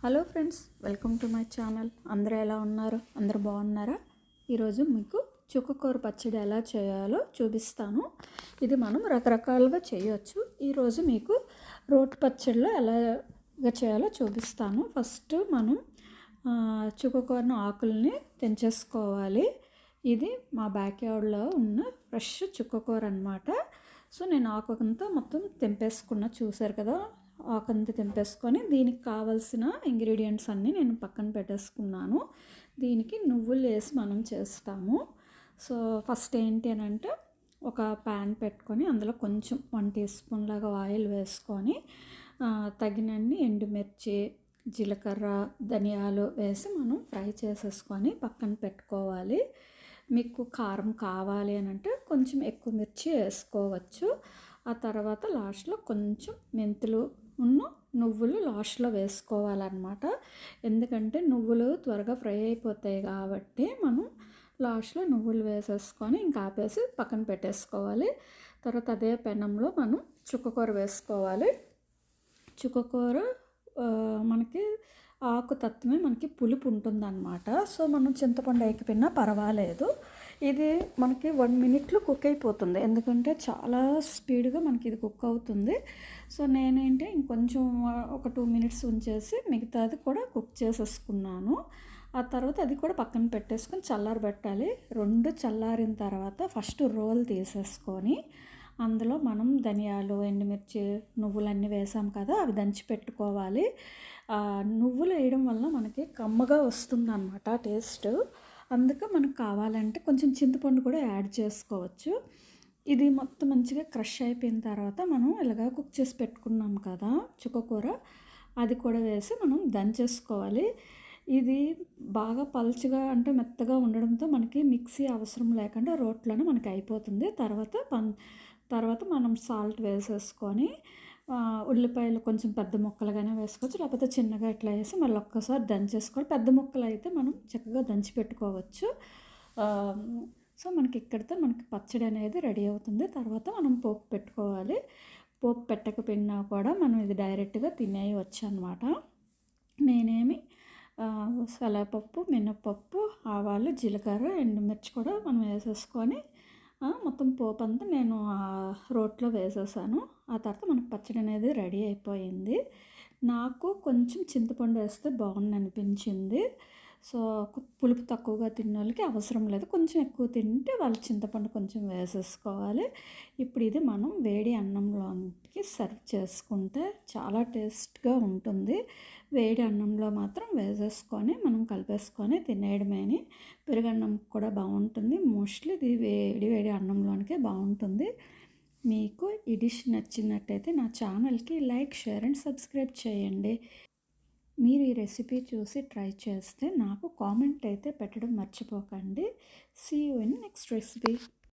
Hello friends, welcome to my channel. అందరూ ఎలా ఉన్నారు? అందరూ బాగున్నారా? ఈరోజు మీకు చుక్కకూర పచ్చడి ఎలా చేయాలో చూపిస్తాను. ఇది మనం రకరకాలుగా చేయొచ్చు. ఈరోజు మీకు రోటి పచ్చడిలో ఎలా చేయాలో చూపిస్తాను. ఫస్ట్ మనం చుక్కకూరను ఆకుల్ని తెంచేసుకోవాలి. ఇది మా బ్యాక్యార్డ్లో ఉన్న ఫ్రెష్ చుక్కకూర అన్నమాట. సో నేను ఆకంతా మొత్తం తెంపేసుకున్నా, చూసారు కదా. ఆకంతా తెంపేసుకొని దీనికి కావాల్సిన ఇంగ్రీడియంట్స్ అన్నీ నేను పక్కన పెట్టేసుకున్నాను. దీనికి నువ్వులు వేసి మనం చేస్తాము. సో ఫస్ట్ ఏంటి అని అంటే, ఒక ప్యాన్ పెట్టుకొని అందులో కొంచెం 1 టీ స్పూన్ లాగా ఆయిల్ వేసుకొని తగినన్ని ఎండుమిర్చి, జీలకర్ర, ధనియాలు వేసి మనం ఫ్రై చేసేసుకొని పక్కన పెట్టుకోవాలి. మీకు కారం కావాలి అని అంటే కొంచెం ఎక్కువ మిర్చి వేసుకోవచ్చు. ఆ తర్వాత లాస్ట్లో కొంచెం మెంతులు నువ్వులు లాస్ట్లో వేసుకోవాలన్నమాట. ఎందుకంటే నువ్వులు త్వరగా ఫ్రై అయిపోతాయి కాబట్టి మనం లాస్ట్లో నువ్వులు వేసేసుకొని ఇంకా ఆపేసి పక్కన పెట్టేసుకోవాలి. తర్వాత అదే పెనంలో మనం చుక్కకూర వేసుకోవాలి. చుక్కకూర మనకి ఆకు తత్వమే మనకి పులుపు ఉంటుందన్నమాట. సో మనం చింతపండు వేయకపోయినా పర్వాలేదు. ఇది మనకి 1 మినిట్లో కుక్ అయిపోతుంది, ఎందుకంటే చాలా స్పీడ్గా మనకి ఇది కుక్ అవుతుంది. సో నేనేంటి ఇంకొంచెం ఒక 2 మినిట్స్ ఉంచేసి మిగతాది కూడా కుక్ చేసేసుకున్నాను. ఆ తర్వాత అది కూడా పక్కన పెట్టేసుకొని చల్లారబెట్టాలి. 2 చల్లారిన తర్వాత ఫస్ట్ రోల్ తీసేసుకొని అందులో మనం ధనియాలు, ఎండుమిర్చి, నువ్వులన్నీ వేసాం కదా, అవి దంచి పెట్టుకోవాలి. నువ్వులు వేయడం వల్ల మనకి కమ్మగా వస్తుందన్నమాట టేస్ట్. అందుకే మనకు కావాలంటే కొంచెం చింతపండు కూడా యాడ్ చేసుకోవచ్చు. ఇది మొత్తం మంచిగా క్రష్ అయిపోయిన తర్వాత మనం ఇలాగా కుక్ చేసి పెట్టుకున్నాం కదా చుక్కకూర, అది కూడా వేసి మనం దంచేసుకోవాలి. ఇది బాగా పల్చగా అంటే మెత్తగా ఉండడంతో మనకి మిక్సీ అవసరం లేకుండా రోట్లోనే మనకి అయిపోతుంది. తర్వాత మనం సాల్ట్ వేసేసుకొని ఉల్లిపాయలు కొంచెం పెద్ద ముక్కలుగానే వేసుకోవచ్చు, లేకపోతే చిన్నగా ఇట్లా వేసి మళ్ళీ ఒక్కసారి దంచేసుకోవాలి. పెద్ద ముక్కలు అయితే మనం చక్కగా దంచి పెట్టుకోవచ్చు. సో మనకి ఇక్కడితో మనకి పచ్చడి అనేది రెడీ అవుతుంది. తర్వాత మనం పోపు పెట్టుకోవాలి. పోపు పెట్టకపోయినా కూడా మనం ఇది డైరెక్ట్గా తినేయవచ్చు అనమాట. నేనేమి శనగపప్పు, మినపప్పు, ఆవాలు, జీలకర్ర, ఎండుమిర్చి కూడా మనం వేసేసుకొని మొత్తం పోపు అంతా నేను రోట్లో వేసేసాను. ఆ తర్వాత మనకు పచ్చడి అనేది రెడీ అయిపోయింది. నాకు కొంచెం చింతపండు వేస్తే బాగుంది అనిపించింది. సో పులుపు తక్కువగా తిన్న వాళ్ళకి అవసరం లేదు, కొంచెం ఎక్కువ తింటే వాళ్ళు చింతపండు కొంచెం వేసేసుకోవాలి. ఇప్పుడు ఇది మనం వేడి అన్నంలోకి సర్వ్ చేసుకుంటే చాలా టేస్ట్గా ఉంటుంది. వేడి అన్నంలో మాత్రం వేసేసుకొని మనం కలిపేసుకొని తినేయడమేని. పెరుగన్నం కూడా బాగుంటుంది. మోస్ట్లీ ఇది వేడి అన్నంలోనికే బాగుంటుంది. మీకు ఈ డిష్ నచ్చినట్టయితే నా ఛానల్కి లైక్, షేర్ అండ్ సబ్స్క్రైబ్ చేయండి. మీరు ఈ రెసిపీ చూసి ట్రై చేస్తే నాకు కామెంట్ అయితే పెట్టడం మర్చిపోకండి. See you in next recipe.